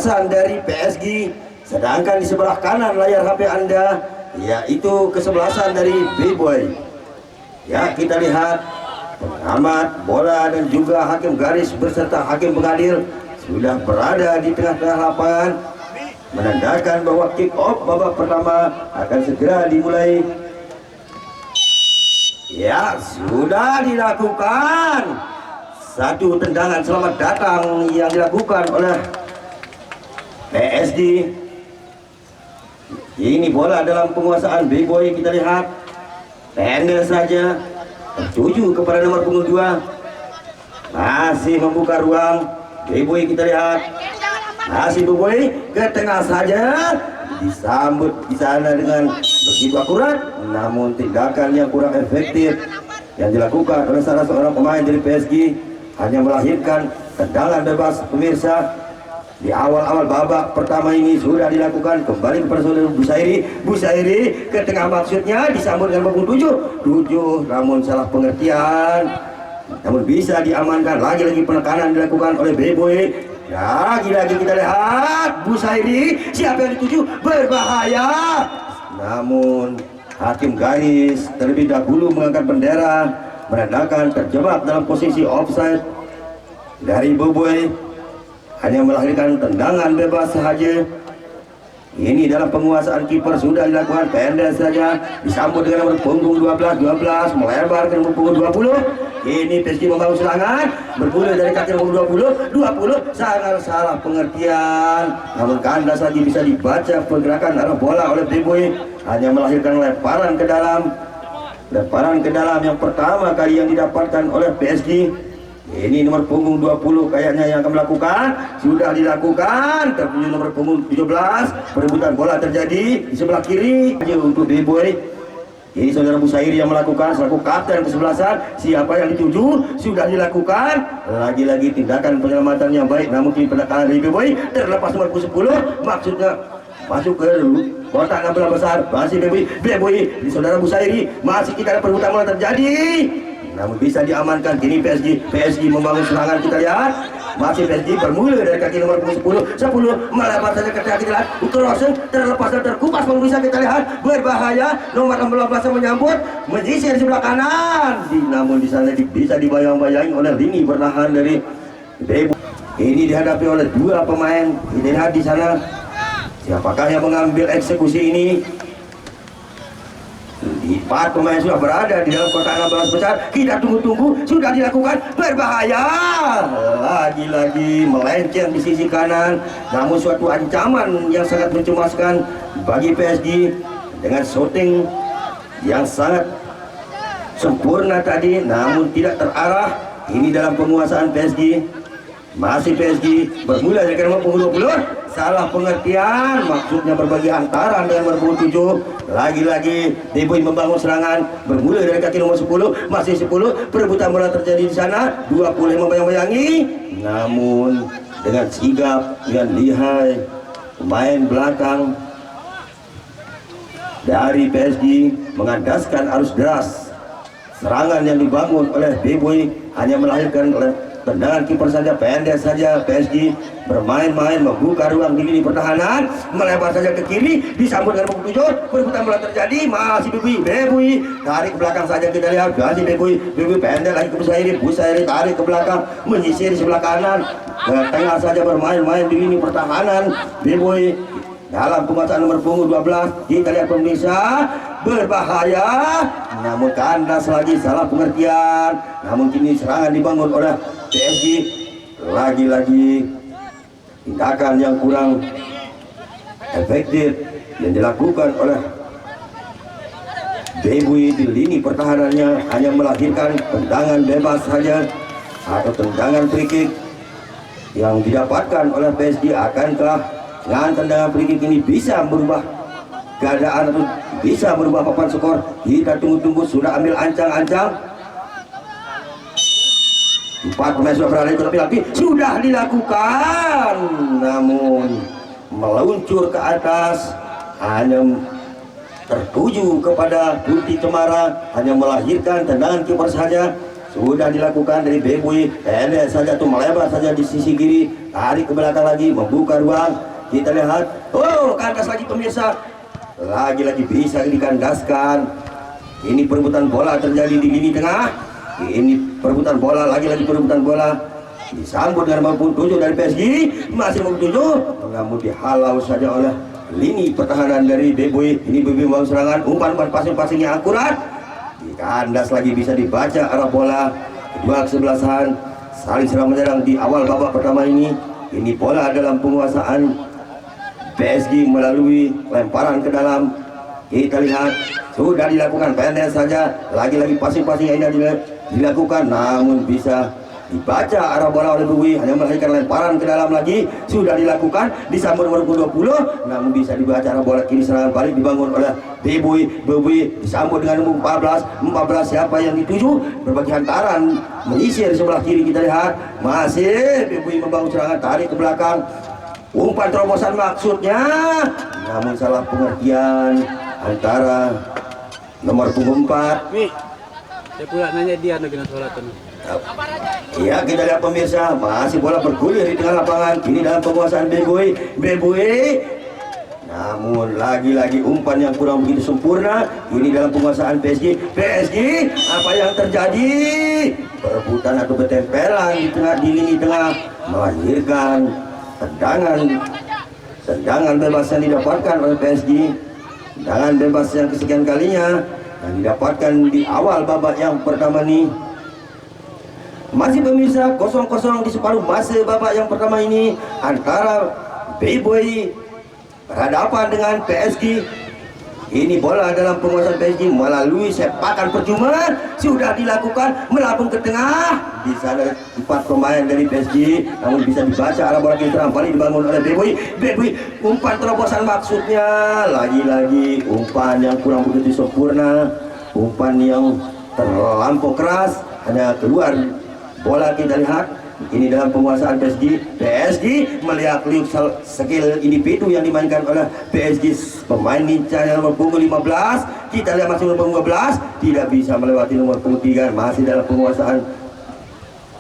kesebelasan dari PSG, sedangkan di sebelah kanan layar HP Anda yaitu kesebelasan dari B-Boy. Ya, kita lihat pengamat bola dan juga hakim garis beserta hakim pengadil sudah berada di tengah-tengah lapangan, menandakan bahwa kick off babak pertama akan segera dimulai. Ya, sudah dilakukan satu tendangan selamat datang yang dilakukan oleh PSG. Ini bola dalam penguasaan B-Boy, kita lihat pendek saja tertuju kepada nomor punggung 2, masih membuka ruang. B-Boy kita lihat masih B-Boy ke tengah saja, disambut di sana dengan begitu akurat, namun tindakan yang kurang efektif yang dilakukan oleh salah seorang pemain dari PSG hanya melahirkan tendangan bebas. Pemirsa, di awal-awal babak pertama ini sudah dilakukan kembali kepada saudara Busairi ke tengah, maksudnya disambut dengan punggung 7, namun salah pengertian, namun bisa diamankan. Lagi-lagi penekanan dilakukan oleh B-Boy. Lagi-lagi kita lihat Busairi, siapa yang dituju, berbahaya, namun hakim garis terlebih dahulu mengangkat bendera menandakan terjebak dalam posisi offside dari B-Boy, hanya melahirkan tendangan bebas saja. Ini dalam penguasaan kiper sudah dilakukan pendek saja, disambut dengan nomor punggung 12 melebar ke nomor punggung 20. Ini PSG membangun serangan, bergulir dari kaki nomor 20, sangat salah pengertian, namun kandas lagi bisa dibaca pergerakan arah bola oleh B-Boy, hanya melahirkan lemparan ke dalam yang pertama kali yang didapatkan oleh PSG. Ini nomor punggung 20 kayaknya yang akan melakukan, sudah dilakukan, tertuju nomor punggung 17, perebutan bola terjadi di sebelah kiri untuk B-Boy. Ini saudara Busairi yang melakukan selaku kapten kesebelasan, siapa yang dituju, sudah dilakukan. Lagi-lagi tindakan penyelamatan yang baik, namun di penekanan dari B-Boy terlepas nomor 10, maksudnya masuk ke kotak 16 besar, masih B-Boy di saudara Busairi, masih kita ada perebutan bola terjadi, namun bisa diamankan. Kini PSG membangun serangan, kita lihat masih PSG bermula dari kaki nomor 10 melebar saja ke kaki, kita lihat crossing terlepas dan terkupas, bisa kita lihat berbahaya. Nomor 16 yang menyambut menyisir di sebelah kanan, namun di sana bisa dibayang-bayangi oleh lini bertahan dari B-Boy. Ini dihadapi oleh dua pemain, kita lihat di sana siapakah yang mengambil eksekusi ini. Empat pemain sudah berada di dalam kotak 16 besar, kita tunggu-tunggu, sudah dilakukan, berbahaya. Lagi-lagi melenceng di sisi kanan, namun suatu ancaman yang sangat mencemaskan bagi PSG dengan shooting yang sangat sempurna tadi, namun tidak terarah. Ini dalam penguasaan PSG, masih PSG bermula dari nomor punggung 20, salah pengertian, maksudnya berbagi antara dengan nomor punggung 7. Lagi-lagi B-Boy membangun serangan, bermula dari kaki nomor 10, masih 10, perebutan bola terjadi di sana, 20 membayang-bayangi, namun dengan sigap, dengan lihai pemain belakang dari PSG mengandaskan arus deras. Serangan yang dibangun oleh B-Boy hanya melahirkan oleh tendangan kiper saja, pendek saja. PSG bermain-main membuka ruang di lini pertahanan, melebar saja ke kiri, disambut dengan punggung 7, perebutan bola terjadi, masih B-Boy tarik ke belakang saja, kita lihat ganti B-Boy pendek lagi ke Busairi tarik ke belakang, menyisir di sebelah kanan, ke tengah saja bermain-main di lini pertahanan. B-Boy dalam penguasaan nomor punggung 12, kita lihat pemirsa, berbahaya, namun kandas lagi, salah pengertian, namun kini serangan dibangun oleh PSG. Lagi-lagi tindakan yang kurang efektif yang dilakukan oleh B-Boy di lini pertahanannya, hanya melahirkan tendangan bebas saja atau tendangan free kick yang didapatkan oleh PSG. Akankah dengan tendangan free kick ini bisa merubah keadaan atau bisa merubah papan skor? Kita tunggu-tunggu, sudah ambil ancang-ancang. 4 pemain sudah berada di kotak penalti, sudah dilakukan, namun meluncur ke atas, hanya tertuju kepada Putih Cemara, hanya melahirkan tendangan kiper saja. sudah dilakukan dari Beboy, pendek saja tuh melebar saja di sisi kiri, tarik ke belakang lagi, membuka ruang. Kita lihat, oh kandas lagi pemirsa, lagi-lagi bisa dikandaskan. Ini perebutan bola terjadi di lini tengah. Ini perebutan bola, lagi-lagi perebutan bola. Disambut dengan mampu 7 dari PSG, masih mampu 7, namun dihalau saja oleh lini pertahanan dari Beboy. Ini Beboy membangun serangan, umpan passing-passing yang akurat. Dikandas lagi, bisa dibaca arah bola. Kedua kesebelasan saling serang menyerang di awal babak pertama ini. Ini bola dalam penguasaan PSG melalui lemparan ke dalam. Kita lihat sudah dilakukan pendek saja, lagi-lagi passing-passing yang dilakukan, namun bisa dibaca arah bola oleh Beboy, hanya melahirkan lemparan ke dalam lagi. Sudah dilakukan, disambut nomor 20, namun bisa dibaca arah bola kiri, serangan balik dibangun oleh Beboy. Beboy disambut dengan nomor 14 siapa yang dituju, berbagi hantaran menyisir sebelah kiri. Kita lihat masih Beboy membangun serangan, tarik ke belakang, umpan terobosan maksudnya, namun salah pengertian antara nomor punggung 4. Saya pula nanya dia dengan sholat. Ya, kita lihat pemirsa, masih bola bergulir di tengah lapangan. Ini dalam penguasaan Beboy. Namun lagi-lagi umpan yang kurang begitu sempurna. Ini dalam penguasaan PSG. Apa yang terjadi? Perebutan atau betempelan di lini tengah melahirkan tendangan bebas yang didapatkan oleh PSG. Tendangan bebas yang kesekian kalinya yang didapatkan di awal babak yang pertama nih. Masih pemirsa, 0-0 di separuh masa babak yang pertama ini antara Beboy berhadapan dengan PSG. Ini bola dalam penguasaan PSG melalui sepakan percuma sudah dilakukan, melambung ke tengah. Di sana 4 pemain dari PSG, namun bisa dibaca arah bola kiri, serang balik dibangun oleh Beboy. Umpan terobosan maksudnya, lagi-lagi umpan yang kurang begitu sempurna, umpan yang terlampau keras, hanya keluar bola. Kita lihat ini dalam penguasaan PSG melihat skill individu yang dimainkan oleh PSG. Pemain lincah yang nomor punggung 15, kita lihat masih nomor punggung 12, tidak bisa melewati nomor punggung 3, masih dalam penguasaan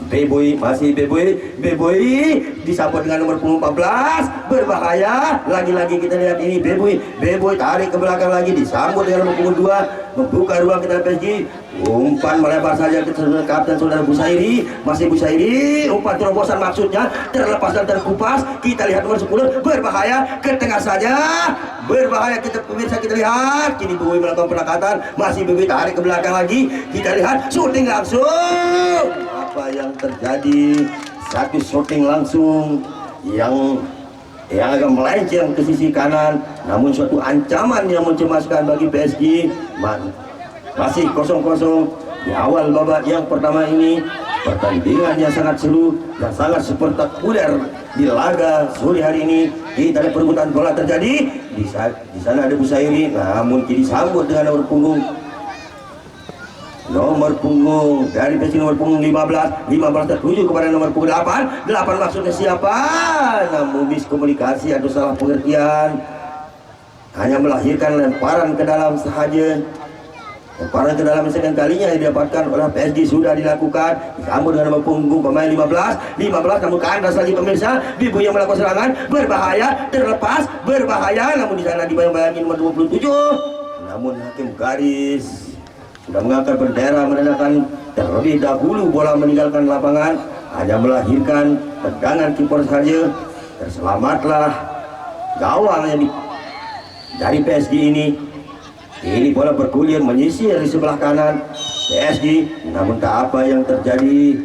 Beboy. Masih Beboy disambut dengan nomor punggung 14, berbahaya. Lagi-lagi kita lihat ini Beboy tarik ke belakang lagi, disambut dengan nomor punggung 2, membuka ruang kita PSG. Umpan melebar saja ke kapten saudara Busairi. Masih Busairi, umpan terobosan maksudnya, terlepas dan terkupas. Kita lihat nomor 10, berbahaya, ke tengah saja, berbahaya. Kita pemirsa, kita lihat kini Beboy melakukan penangkatan. Masih Beboy tarik ke belakang lagi, kita lihat syuting langsung. Apa yang terjadi? Satu syuting langsung yang agak melenceng ke sisi kanan, namun suatu ancaman yang mencemaskan bagi PSG. Masih 0-0 di awal babak yang pertama ini. Pertandingan yang sangat seru dan sangat spektakuler di laga sore hari ini. Kita ada perebutan bola terjadi di sana ada Busairi, namun kini disambut dengan nomor punggung dari PSG, nomor punggung 15 tertuju kepada nomor punggung 8 maksudnya siapa, namun miskomunikasi atau salah pengertian, hanya melahirkan lemparan ke dalam sahaja. Lemparan ke dalam sekian kalinya yang didapatkan oleh PSG sudah dilakukan, disambut dengan nomor punggung pemain 15, namun kandas lagi pemirsa. Beboy yang melakukan serangan, berbahaya, terlepas, berbahaya, namun di sana dibayang-bayangi nomor 27, namun hakim garis sudah mengangkat bendera menandakan terlebih dahulu bola meninggalkan lapangan, hanya melahirkan tendangan kiper saja. Terselamatlah gawang yang dari PSG ini. Ini bola bergulir menyisir di sebelah kanan PSG, namun tak apa yang terjadi.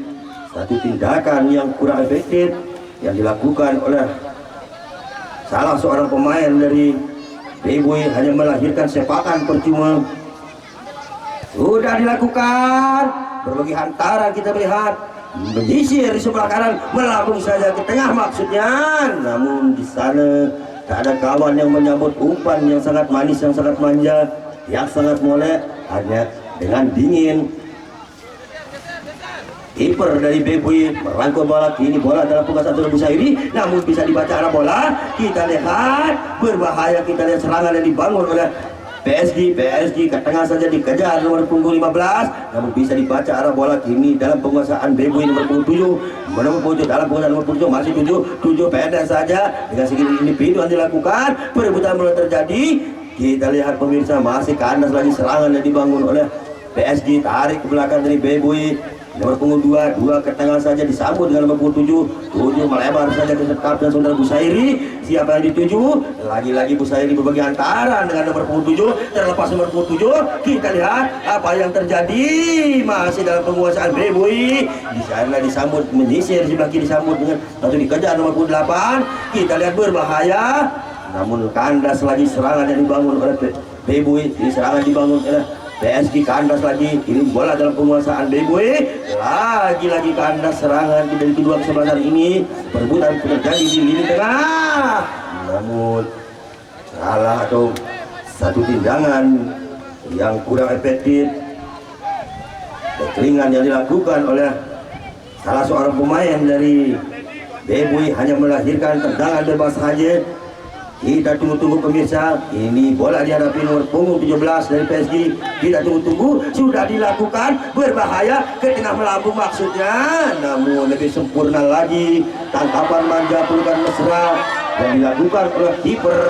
Satu tindakan yang kurang efektif yang dilakukan oleh salah seorang pemain dari Beboy, hanya melahirkan sepakan percuma. Sudah dilakukan berbagai hantaran, kita melihat menyisir di sebelah kanan, melambung saja ke tengah maksudnya, namun di sana tak ada kawan yang menyambut umpan yang sangat manis, yang sangat manja, yang sangat molek. Hanya dengan dingin kiper dari Beboy merangkul bola. Kini bola dalam penguasaan saudara Busairi, namun bisa dibaca arah bola. Kita lihat berbahaya, kita lihat serangan yang dibangun oleh PSG ke tengah saja dikejar nomor punggung 15, namun bisa dibaca arah bola kini dalam penguasaan Beboy nomor punggung 7, menunggu pojok dalam penguasaan nomor 7, masih 7 pendek saja dengan segini individu yang dilakukan, perebutan bola terjadi. Kita lihat pemirsa, masih kandas lagi serangan yang dibangun oleh PSG, tarik ke belakang dari Beboy nomor punggung 2 ke tengah saja disambut dengan nomor punggung 7 melebar saja ke kapten saudara Busairi. Siapa yang dituju? Lagi-lagi Busairi berbagi antaran dengan nomor punggung 7, terlepas nomor punggung 7. Kita lihat apa yang terjadi, masih dalam penguasaan Beboy. Di sana disambut menyisir, sebelah kiri disambut dengan atau dikejar nomor punggung 8. Kita lihat berbahaya, namun kandas lagi serangan yang dibangun oleh Beboy. Ini serangan dibangun oleh PSG, kandas lagi, ini bola dalam penguasaan Beboy, lagi-lagi kandas serangan dari kedua kesebelasan ini, perebutan terjadi di lini tengah, namun salah atau satu tindakan yang kurang efektif, teklingan yang dilakukan oleh salah seorang pemain dari Beboy hanya melahirkan tendangan bebas saja. Kita tunggu-tunggu pemirsa, ini bola dihadapi nomor punggung 17 dari PSG. Kita tunggu-tunggu, sudah dilakukan, berbahaya, ke tengah melambung maksudnya, namun lebih sempurna lagi tangkapan manja pelukan mesra yang dilakukan oleh kiper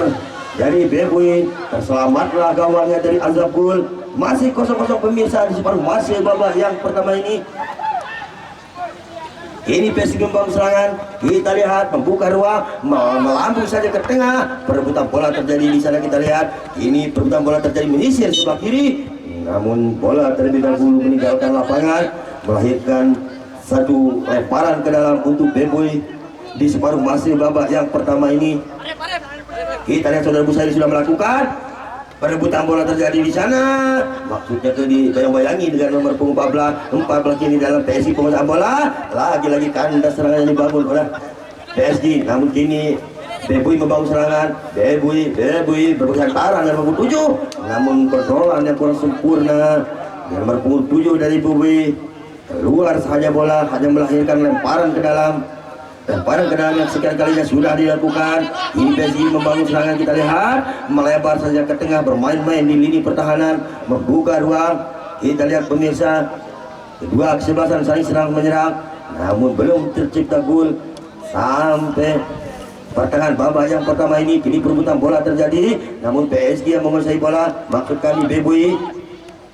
dari Beboy. Terselamatlah gawangnya dari Azabul. Masih 0-0 pemirsa di separuh masa babak yang pertama ini. Ini PSG membangun serangan, kita lihat membuka ruang, melambung saja ke tengah, perebutan bola terjadi di sana. Kita lihat ini perebutan bola terjadi menyisir sebelah kiri, namun bola terlebih dahulu meninggalkan lapangan, melahirkan satu lemparan ke dalam untuk Beboy di separuh masa babak yang pertama ini. Kita lihat saudara Busairi sudah melakukan perebutan bola terjadi di sana, maksudnya itu dibayang-bayangi dengan nomor punggung 14 kini dalam PSG penguasaan bola. Lagi-lagi kandas serangan yang dibangun oleh PSG, namun kini Beboy membangun serangan. Beboy berbagi antaran dengan nomor 7, namun kontrolan yang kurang sempurna dengan nomor punggung 7 dari Beboy. Keluar saja bola, hanya melahirkan lemparan ke dalam. Lemparan ke dalam yang sekian kalinya sudah dilakukan. Ini PSG membangun serangan, kita lihat melebar saja ke tengah, bermain-main di lini pertahanan, membuka ruang. Kita lihat pemirsa, kedua kesebelasan saling serang menyerang, namun belum tercipta gol sampai pertengahan babak yang pertama ini. Kini perebutan bola terjadi, namun PSG yang menguasai bola, maksud kami Beboy.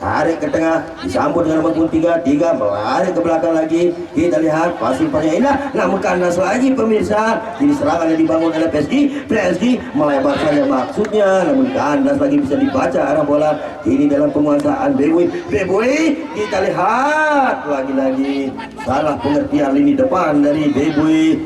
Tarik ke tengah, disambut dengan nomor 3 melari ke belakang lagi. Kita lihat pasifnya indah, namun kandas lagi pemirsa. Ini serangan yang dibangun oleh PSG melebar saja maksudnya, namun kandas lagi, bisa dibaca arah bola. Ini dalam penguasaan Beboy. Kita lihat lagi-lagi salah pengertian lini depan dari Beboy.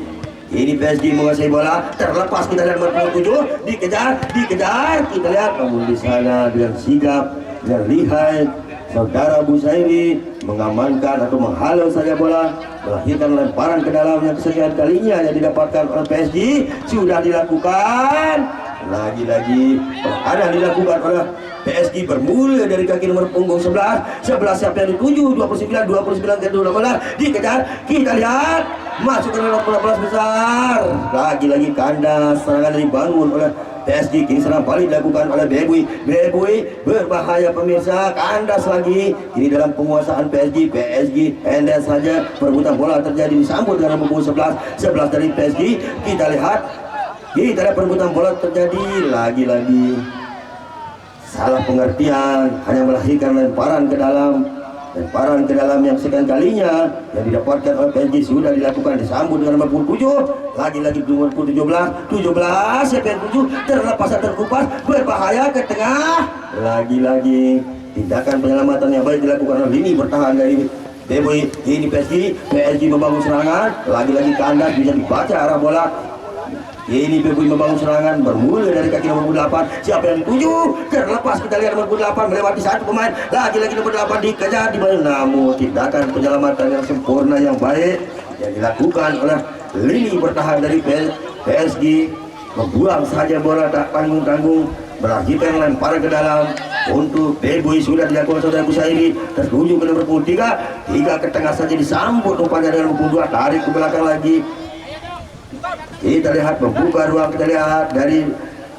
Ini PSG menguasai bola, terlepas. Kita lihat nomor 7 dikejar. Kita lihat, namun di sana dengan sigap dan lihai saudara Busairi mengamankan atau menghalau saja bola, melahirkan lemparan ke dalam yang kesekian kalinya yang didapatkan oleh PSG. Sudah dilakukan, lagi-lagi pertahanan dilakukan oleh PSG, bermula dari kaki nomor punggung 11 siapa yang dituju, 29 ke 12 dikejar. Kita lihat masuk ke dalam bola besar, lagi-lagi kandas serangan dibangun oleh PSG. Kini serang balik dilakukan oleh Beboy berbahaya pemirsa, kandas lagi. Ini dalam penguasaan PSG pendek saja, perebutan bola terjadi, disambut dengan nomor 11 dari PSG. Kita lihat perebutan bola terjadi, lagi-lagi salah pengertian, hanya melahirkan lemparan ke dalam yang sekian kalinya yang didapatkan oleh PSG. Sudah dilakukan, disambut dengan nomor 7, lagi-lagi nomor 17 siapa yang 7, terlepas terkupas, berbahaya ke tengah. Lagi-lagi tindakan penyelamatan yang baik dilakukan oleh lini bertahan dari Beboy. Ini PSG membangun serangan, lagi-lagi kandas, bisa dibaca arah bola. Ini Beboy membangun serangan, bermula dari kaki nomor 8. Siapa yang dituju? Terlepas, kita lihat nomor 8 melewati satu pemain. Lagi-lagi nomor 8 dikejar, namun tindakan penyelamatan yang sempurna yang baik yang dilakukan oleh lini bertahan dari PSG, membuang saja bola tak tanggung-tanggung, melahirkan lemparan ke dalam untuk Beboy. Sudah dilakukan saudara Busairi, tertuju ke nomor 3 ke tengah saja, disambut rupanya dengan nomor 2, tarik ke belakang lagi. Kita lihat membuka ruang, kita lihat dari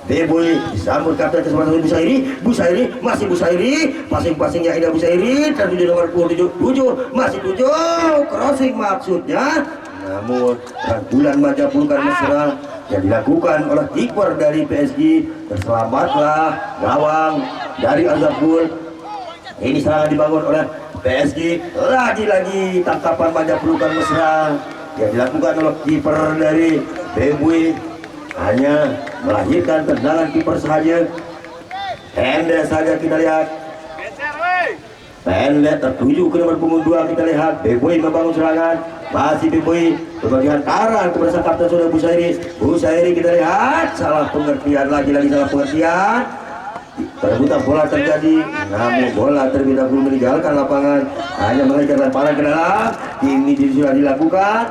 Beboy disambut kapten kesempatan Busairi masih Busairi, passing-passingnya Ida Busairi, tertuju nomor 7 masih 7, crossing maksudnya. Namun rangkulan Majapahit mesra yang dilakukan oleh kiper dari PSG, terselamatlah gawang dari Azabul. Ini serangan dibangun oleh PSG, lagi-lagi tangkapan Majapahit mesra yang dilakukan oleh kiper dari Beboy, hanya melahirkan tendangan kiper saja. Pendek saja kita lihat, pendek tertuju ke nomor punggung 2. Kita lihat Beboy membangun serangan, masih Beboy berbagian arah kepada sang kapten sudah Busairi kita lihat salah pengertian, lagi-lagi salah pengertian. Perebutan bola terjadi, namun bola terlebih dahulu meninggalkan lapangan, hanya mengejar lemparan ke dalam. Ini sudah dilakukan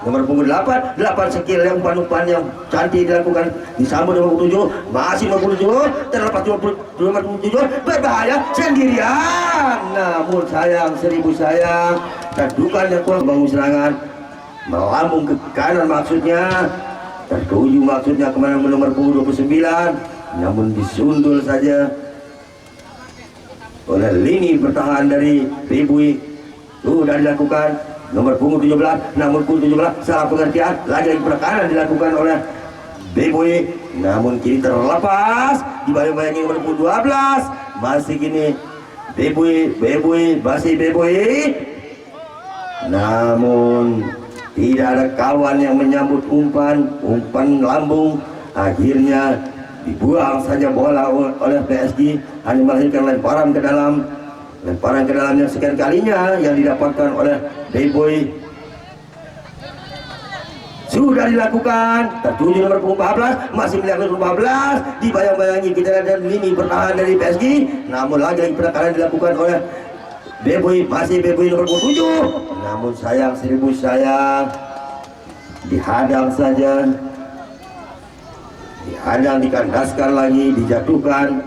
nomor punggung 8 skill yang umpan yang cantik dilakukan, disambut nomor 7 masih nomor 7, terlepas nomor 7 berbahaya sendirian. Namun sayang, seribu sayang, kedudukan yang kurang bangun serangan melambung ke kanan maksudnya, tertuju maksudnya kemana nomor punggung 29, namun disundul saja oleh lini bertahan dari Beboy. Sudah dilakukan nomor punggung 17, namun punggung 17 salah pengertian, lagi-lagi penekanan dilakukan oleh Beboy, namun kini terlepas dibayang-bayangi nomor punggung 12, masih kini Beboy masih Beboy, namun tidak ada kawan yang menyambut umpan lambung, akhirnya dibuang saja bola oleh PSG, hanya melahirkan lemparan ke dalam yang sekian kalinya yang didapatkan oleh Beboy. Sudah dilakukan, tertuju nomor 14, masih melihat nomor 14, dibayang-bayangi kita lihat lini bertahan dari PSG, namun lagi-lagi penekanan dilakukan oleh Beboy, masih Beboy nomor 7, namun sayang, seribu sayang, dihadang saja, dikandaskan lagi, dijatuhkan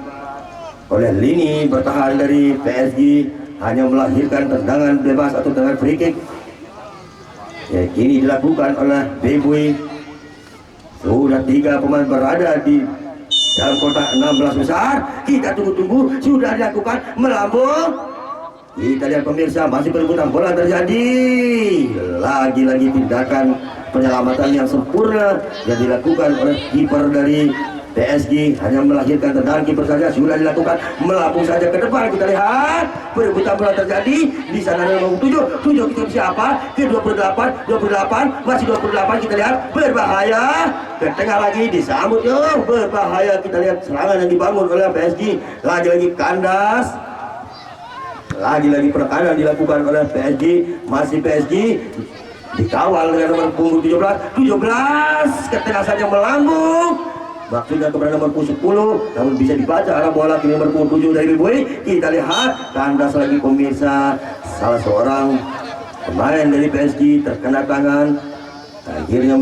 oleh lini bertahan dari PSG, hanya melahirkan tendangan bebas atau tendangan free kick. Ya, kini dilakukan oleh Beboy. Sudah 3 pemain berada di dalam kotak 16 besar. Kita tunggu-tunggu, sudah dilakukan melambung. Kita lihat pemirsa, masih perebutan bola terjadi. Lagi-lagi tindakan penyelamatan yang sempurna yang dilakukan oleh kiper dari PSG, hanya melahirkan tendangan kiper saja. Sudah dilakukan melambung saja ke depan. Kita lihat perebutan bola terjadi di sana ada nomor 7 kita siapa ke 28 masih 28. Kita lihat berbahaya ke tengah lagi, disambut berbahaya. Kita lihat serangan yang dibangun oleh PSG, lagi-lagi kandas, lagi-lagi penekanan dilakukan oleh PSG, masih PSG dikawal dengan nomor punggung 17 ke tengah saja melambung, maksudnya kepada nomor punggung 10, namun bisa dibaca arah bola ke nomor punggung 7 dari Beboy. Kita lihat kandas lagi pemirsa, salah seorang pemain dari PSG terkena tangan, akhirnya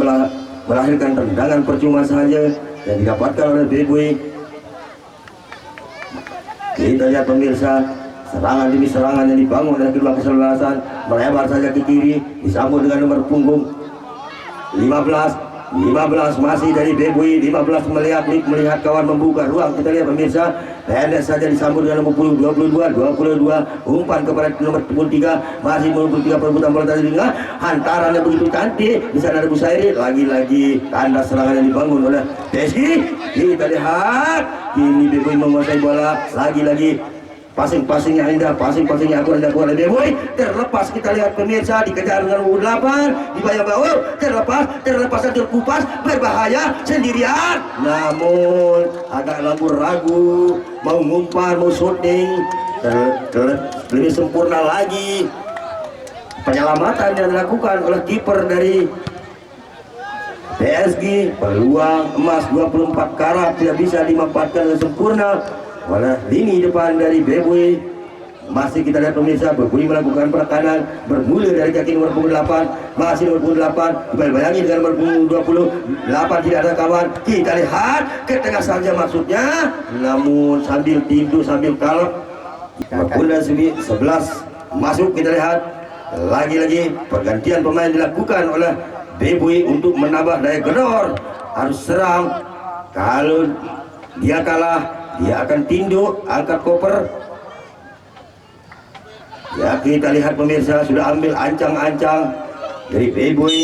melahirkan tendangan percuma saja yang didapatkan oleh Beboy. Kita lihat pemirsa, serangan demi serangan yang dibangun oleh kedua kesebelasan, melebar saja ke kiri, disambut dengan nomor punggung 15 masih dari Beboy. 15 melihat kawan membuka ruang. Kita lihat pemirsa, pendek saja disambut dengan nomor 22 umpan kepada nomor 3, masih nomor 3 perebutan bola tadi dengan hantaran yang begitu cantik. Di sana ada Busairi, lagi-lagi tanda serangan yang dibangun oleh PSG. Kita lihat kini Beboy menguasai bola, lagi-lagi passing yang indah, passing yang akurat oleh Beboy. Terlepas kita lihat pemirsa, dikejar dengan nomor 8, dibayang-bayang terlepas dan terkupas, berbahaya sendirian, namun agak ragu mau ngumpan, mau shooting, lebih sempurna lagi penyelamatan yang dilakukan oleh kiper dari PSG. Peluang emas 24 karat tidak bisa dimanfaatkan dengan sempurna oleh lini depan dari Beboy. Masih kita lihat pemirsa, Beboy melakukan penekanan bermula dari kaki nomor punggung 8, masih nomor punggung 8, dibayangi dengan nomor punggung 28, tidak ada kawan. Kita lihat ke tengah saja maksudnya, namun sambil tidur sambil kalap. Punggung 11 masuk. Kita lihat lagi-lagi pergantian pemain dilakukan oleh Beboy untuk menambah daya gedor, harus serang. Kalau dia kalah, dia akan tinduk, angkat koper. Ya, kita lihat pemirsa, sudah ambil ancang-ancang dari B-Boy.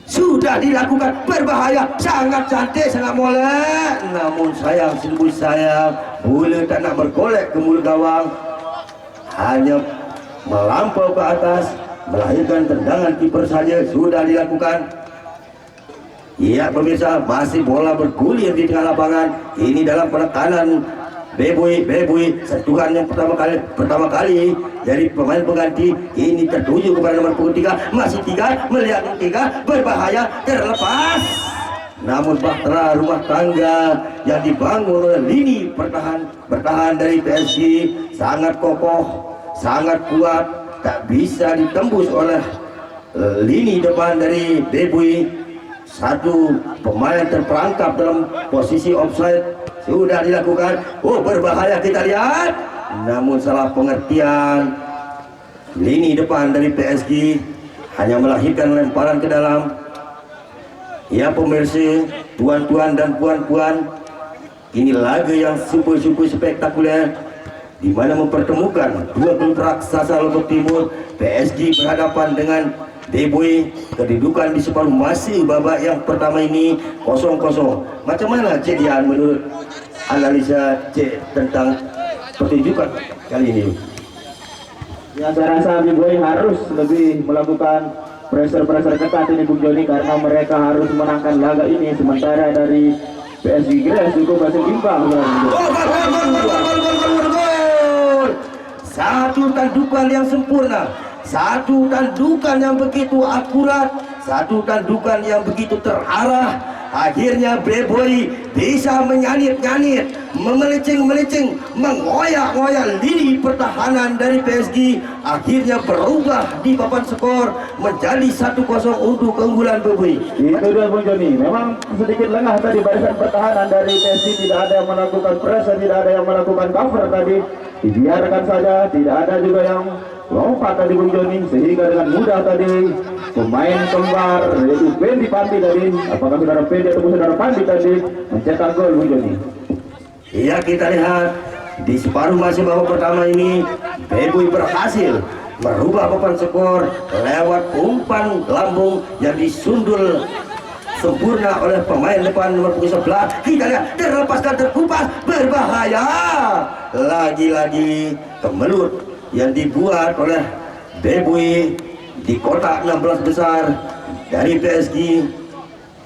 Sudah dilakukan, berbahaya, sangat cantik, sangat molek. Namun sayang, sungguh sayang, bola tak nak bergolek ke mulut gawang, hanya melampau ke atas, melahirkan tendangan kiper saja. Sudah dilakukan. Iya pemirsa, masih bola bergulir di tengah lapangan. Ini dalam penekanan B-Boy, sentuhan yang pertama kali dari pemain pengganti. Ini tertuju kepada nomor punggung 3, masih 3, melihat 3, berbahaya, terlepas. Namun bahtera rumah tangga yang dibangun oleh lini bertahan dari PSG sangat kokoh, sangat kuat, tak bisa ditembus oleh lini depan dari B-Boy. Satu pemain terperangkap dalam posisi offside. Sudah dilakukan. Oh, berbahaya, kita lihat. Namun salah pengertian lini depan dari PSG, hanya melahirkan lemparan ke dalam. Ya pemirsa, tuan-tuan dan puan-puan, ini laga yang super spektakuler, di mana mempertemukan dua klub raksasa Lombok Timur. PSG berhadapan dengan B-Boy. Kedudukan di separuh masih babak yang pertama ini 0-0. Macam mana Cik Dian menurut analisa Cik tentang pertunjukan kali ini? Ya, saya rasa B-Boy harus lebih melakukan pressure ketat ini Bung Joni, karena mereka harus menangkan laga ini, sementara dari PSG Gres cukup berhasil imbang. Gol! Satu tandukan yang sempurna, satu tandukan yang begitu akurat, satu tandukan yang begitu terarah. Akhirnya B-Boy bisa menyanyit-nyanyit, memelicing, mengoyak-ngoyak lini pertahanan dari PSG. Akhirnya berubah di papan skor menjadi 1-0 untuk keunggulan B-Boy. Itu dia Bung Joni, memang sedikit lengah tadi barisan pertahanan dari PSG, tidak ada yang melakukan pressure, tidak ada yang melakukan cover tadi, dibiarkan saja, tidak ada juga yang lompat tadi Bung Joni, sehingga dengan mudah tadi pemain kembar yaitu Pendi Pandi tadi, apakah saudara Pendi atau saudara Pandi tadi, mencetak gol Bung Joni. Iya, kita lihat di separuh masih babak pertama ini B-Boy berhasil merubah papan skor lewat umpan lambung yang disundul sempurna oleh pemain depan nomor punggung 11. Kita lihat, terlepaskan, terkupas, berbahaya. Lagi-lagi kemelut yang dibuat oleh B-Boy di kotak 16 besar dari PSG.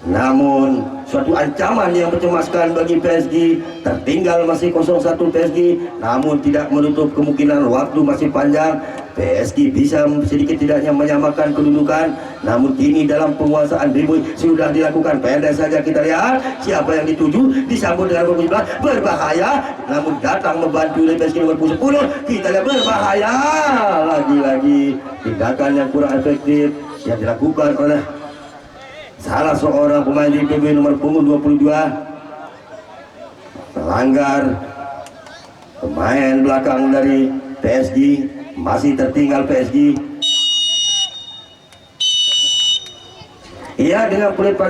Namun suatu ancaman yang mencemaskan bagi PSG. Tertinggal masih 0-1 PSG, namun tidak menutup kemungkinan waktu masih panjang. PSG bisa sedikit tidaknya menyamakan kedudukan. Namun kini dalam penguasaan B-Boy sudah dilakukan. Pendek saja kita lihat siapa yang dituju, disambut dengan nomor 11, berbahaya. Namun datang membantu dari PSG nomor 10. Kita lihat, berbahaya. Lagi-lagi tindakan yang kurang efektif yang dilakukan oleh salah seorang pemain di B-Boy nomor punggung 22. Melanggar pemain belakang dari PSG. Masih tertinggal PSG. Iya, dengan pelit